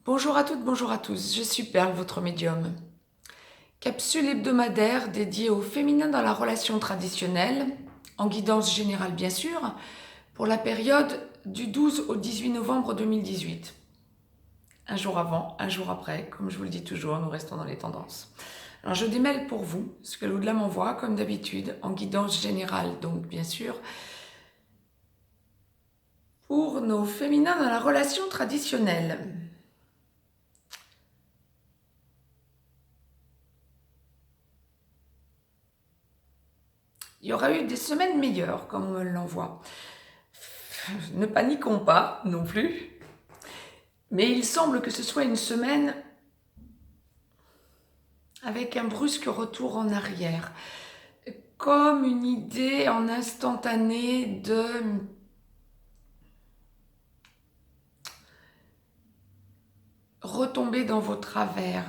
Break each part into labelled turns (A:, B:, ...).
A: Bonjour à toutes, bonjour à tous, je suis Perle, votre médium. Capsule hebdomadaire dédiée au féminin dans la relation traditionnelle, en guidance générale bien sûr, pour la période du 12 au 18 novembre 2018. Un jour avant, un jour après, comme je vous le dis toujours, nous restons dans les tendances. Alors je démêle pour vous ce que l'au-delà m'envoie, comme d'habitude, en guidance générale, donc bien sûr, pour nos féminins dans la relation traditionnelle. Il y aura eu des semaines meilleures, comme on me l'envoie. Ne paniquons pas non plus, mais il semble que ce soit une semaine avec un brusque retour en arrière, comme une idée en instantané de retomber dans vos travers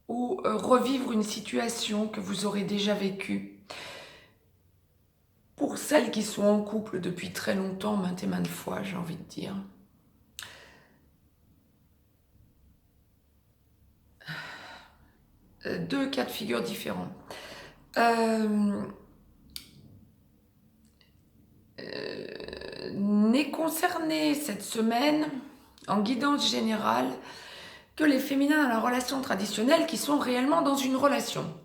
A: ou revivre une situation que vous aurez déjà vécue. Pour celles qui sont en couple depuis très longtemps, maintes et maintes fois, j'ai envie de dire. Deux cas de figure différents. N'est concerné cette semaine, en guidance générale, que les féminins dans la relation traditionnelle qui sont réellement dans une relation.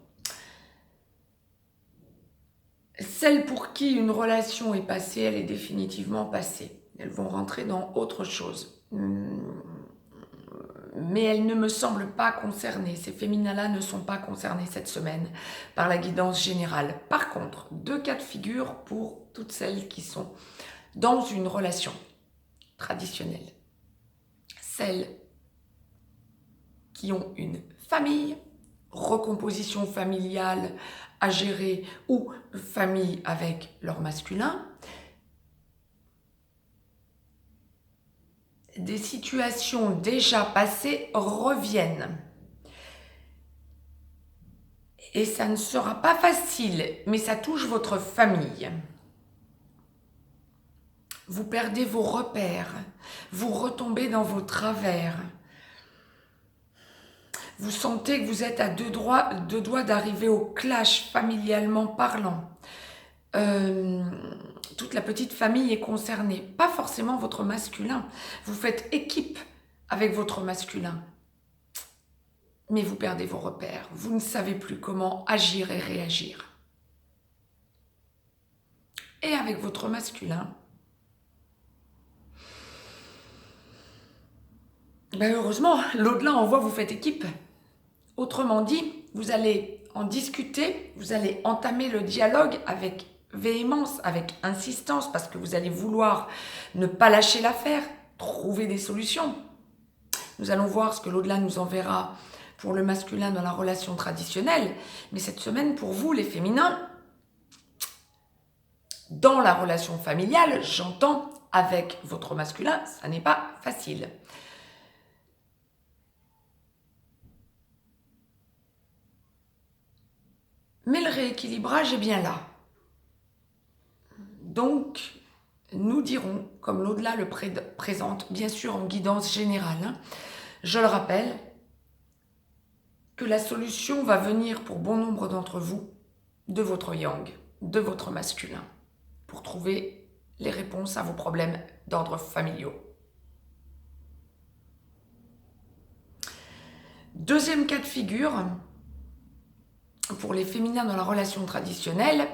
A: Celles pour qui une relation est passée, elle est définitivement passée. Elles vont rentrer dans autre chose. Mais elles ne me semblent pas concernées. Ces féminins-là ne sont pas concernés cette semaine par la guidance générale. Par contre, deux cas de figure pour toutes celles qui sont dans une relation traditionnelle. Celles qui ont une famille, recomposition familiale à gérer ou famille avec leur masculin, des situations déjà passées reviennent. Et ça ne sera pas facile, mais ça touche votre famille. Vous perdez vos repères, vous retombez dans vos travers. Vous sentez que vous êtes à deux doigts d'arriver au clash familialement parlant. Toute la petite famille est concernée, pas forcément votre masculin. Vous faites équipe avec votre masculin, mais vous perdez vos repères. Vous ne savez plus comment agir et réagir. Et avec votre masculin, heureusement, l'au-delà envoie vous faites équipe. Autrement dit, vous allez en discuter, vous allez entamer le dialogue avec véhémence, avec insistance, parce que vous allez vouloir ne pas lâcher l'affaire, trouver des solutions. Nous allons voir ce que l'au-delà nous enverra pour le masculin dans la relation traditionnelle. Mais cette semaine, pour vous, les féminins, dans la relation familiale, j'entends avec votre masculin, ça n'est pas facile. Mais le rééquilibrage est bien là. Donc, nous dirons, comme l'au-delà le présente, bien sûr en guidance générale, je le rappelle, que la solution va venir pour bon nombre d'entre vous de votre yang, de votre masculin, pour trouver les réponses à vos problèmes d'ordre familiaux. Deuxième cas de figure, pour les féminins dans la relation traditionnelle,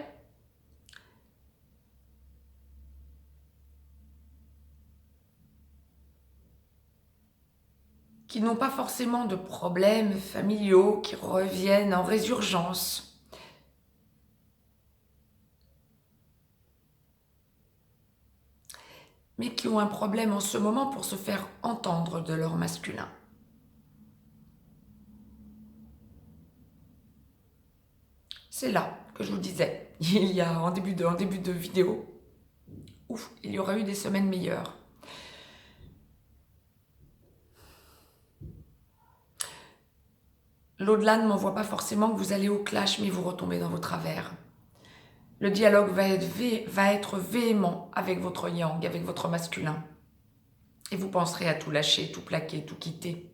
A: qui n'ont pas forcément de problèmes familiaux, qui reviennent en résurgence. Mais qui ont un problème en ce moment pour se faire entendre de leur masculin. C'est là que je vous disais, il y a en début de vidéo, il y aura eu des semaines meilleures. L'au-delà ne m'envoie pas forcément que vous allez au clash, mais vous retombez dans vos travers. Le dialogue va être véhément avec votre yang, avec votre masculin. Et vous penserez à tout lâcher, tout plaquer, tout quitter.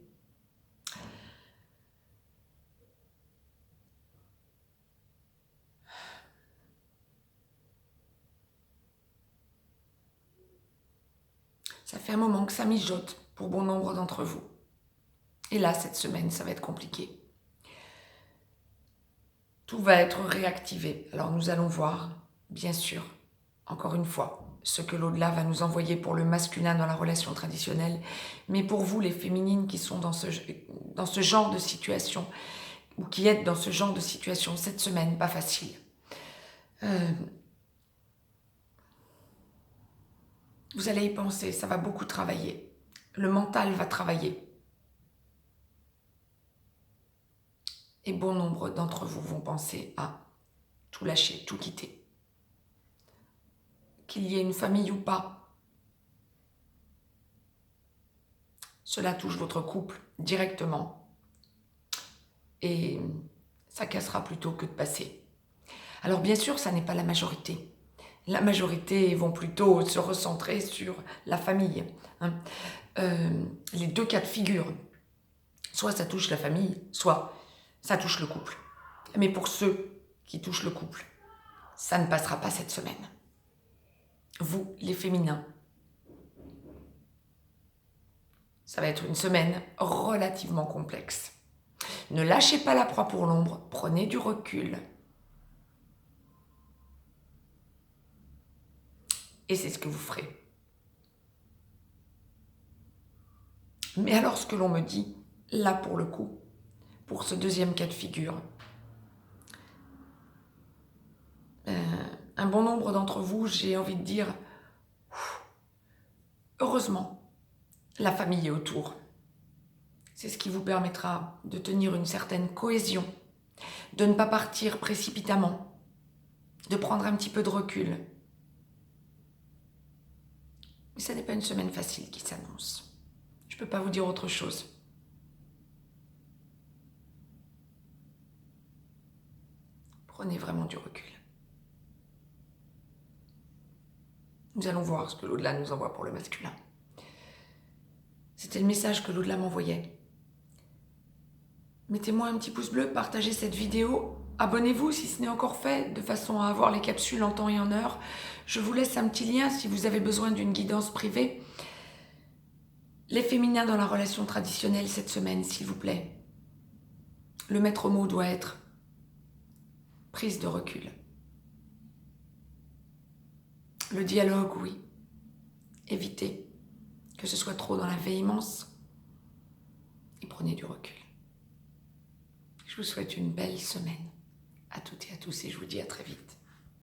A: Ça fait un moment que ça mijote pour bon nombre d'entre vous. Et là, cette semaine, ça va être compliqué. Tout va être réactivé. Alors nous allons voir, bien sûr, encore une fois, ce que l'au-delà va nous envoyer pour le masculin dans la relation traditionnelle, mais pour vous, les féminines qui sont dans ce genre de situation, ou qui êtes dans ce genre de situation cette semaine, pas facile. Vous allez y penser, ça va beaucoup travailler. Le mental va travailler. Et bon nombre d'entre vous vont penser à tout lâcher, tout quitter. Qu'il y ait une famille ou pas, cela touche votre couple directement. Et ça cassera plutôt que de passer. Alors bien sûr, ça n'est pas la majorité. La majorité vont plutôt se recentrer sur la famille. Les deux cas de figure, soit ça touche la famille, soit ça touche le couple. Mais pour ceux qui touchent le couple, ça ne passera pas cette semaine. Vous, les féminins, ça va être une semaine relativement complexe. Ne lâchez pas la proie pour l'ombre, prenez du recul. Et c'est ce que vous ferez. Mais alors ce que l'on me dit, là pour le coup, pour ce deuxième cas de figure, un bon nombre d'entre vous, j'ai envie de dire, heureusement, la famille est autour. C'est ce qui vous permettra de tenir une certaine cohésion, de ne pas partir précipitamment, de prendre un petit peu de recul. Mais ça n'est pas une semaine facile qui s'annonce. Je ne peux pas vous dire autre chose. Prenez vraiment du recul. Nous allons voir ce que l'au-delà nous envoie pour le masculin. C'était le message que l'au-delà m'envoyait. Mettez-moi un petit pouce bleu, partagez cette vidéo, abonnez-vous si ce n'est encore fait, de façon à avoir les capsules en temps et en heure. Je vous laisse un petit lien si vous avez besoin d'une guidance privée. Les féminins dans la relation traditionnelle cette semaine, s'il vous plaît. Le maître mot doit être prise de recul. Le dialogue, oui. Évitez que ce soit trop dans la véhémence et prenez du recul. Je vous souhaite une belle semaine à toutes et à tous et je vous dis à très vite.